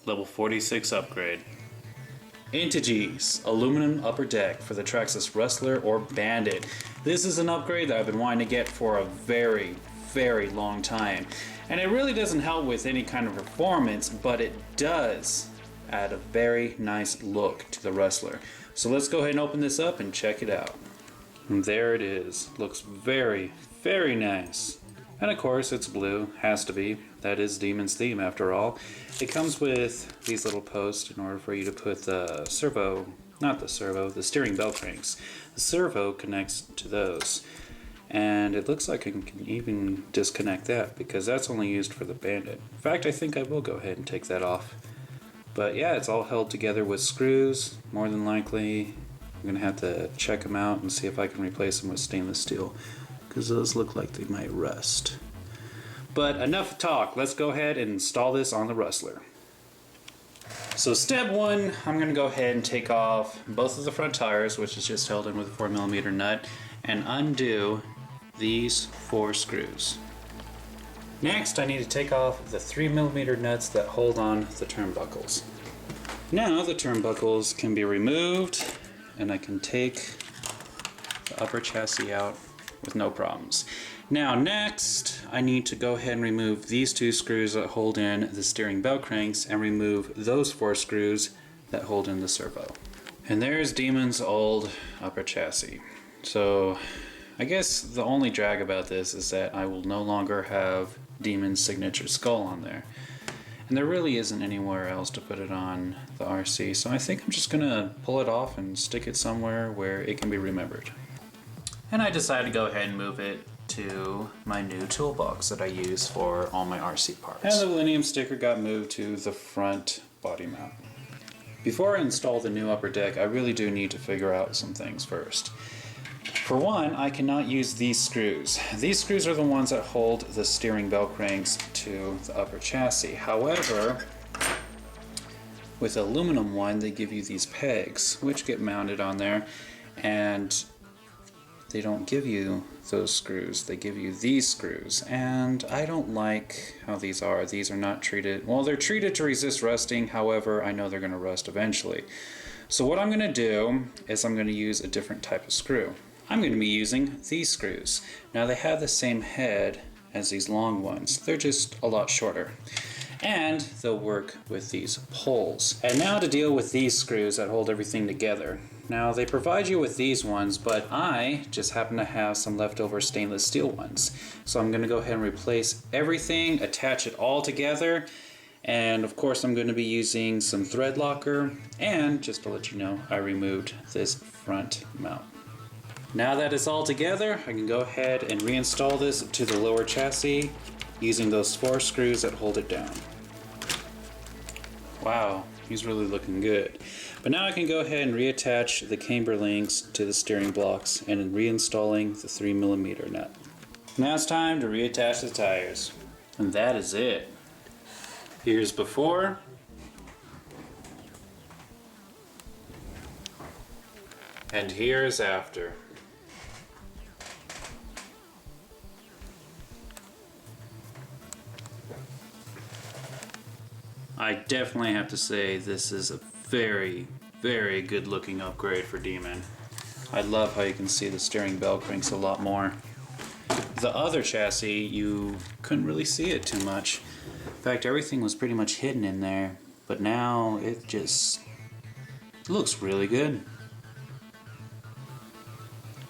Level 46 upgrade. Integy's aluminum upper deck for the Traxxas Rustler or Bandit. This is an upgrade that I've been wanting to get for a very long time. And it really doesn't help with any kind of performance, but it does add a very nice look to the Rustler. So let's go ahead and open this up and check it out. And there it is. Looks very nice. And of course it's blue, has to be. That is Demon's theme after all. It comes with these little posts in order for you to put the steering bell cranks. The servo connects to those. And it looks like I can even disconnect that because that's only used for the Bandit. In fact, I think I will go ahead and take that off. But yeah, it's all held together with screws. More than likely, I'm gonna have to check them out and see if I can replace them with stainless steel, because those look like they might rust. But enough talk, let's go ahead and install this on the Rustler. So step one, I'm gonna go ahead and take off both of the front tires, which is just held in with a 4mm nut, and undo these 4 screws. Next, I need to take off the 3mm nuts that hold on the turnbuckles. Now the turnbuckles can be removed, and I can take the upper chassis out with no problems. Now next, I need to go ahead and remove these 2 screws that hold in the steering bell cranks and remove those 4 screws that hold in the servo. And there's Demon's old upper chassis. So I guess the only drag about this is that I will no longer have Demon's signature skull on there. And there really isn't anywhere else to put it on the RC, so I think I'm just gonna pull it off and stick it somewhere where it can be remembered. And I decided to go ahead and move it to my new toolbox that I use for all my RC parts. And the Millennium sticker got moved to the front body mount. Before I install the new upper deck, I really do need to figure out some things first. For one, I cannot use these screws. These screws are the ones that hold the steering bell cranks to the upper chassis. However, with the aluminum one, they give you these pegs, which get mounted on there, and they don't give you those screws. They give you these screws, and I don't like how these are. These are not treated, well, they're treated to resist rusting. However, I know they're going to rust eventually. So what I'm going to do is I'm going to use a different type of screw. I'm going to be using these screws. Now they have the same head as these long ones. They're just a lot shorter. And they'll work with these poles. And now to deal with these screws that hold everything together. Now they provide you with these ones, but I just happen to have some leftover stainless steel ones. So I'm going to go ahead and replace everything, attach it all together, and of course I'm going to be using some thread locker, and just to let you know, I removed this front mount. Now that it's all together, I can go ahead and reinstall this to the lower chassis using those 4 screws that hold it down. Wow, he's really looking good. But now I can go ahead and reattach the camber links to the steering blocks and reinstalling the 3mm nut. Now it's time to reattach the tires. And that is it. Here's before. And here's after. I definitely have to say this is a very good looking upgrade for Demon. I love how you can see the steering bell cranks a lot more. The other chassis, you couldn't really see it too much. In fact, everything was pretty much hidden in there, but now it just looks really good.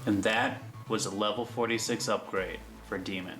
And that was a level 46 upgrade for Demon.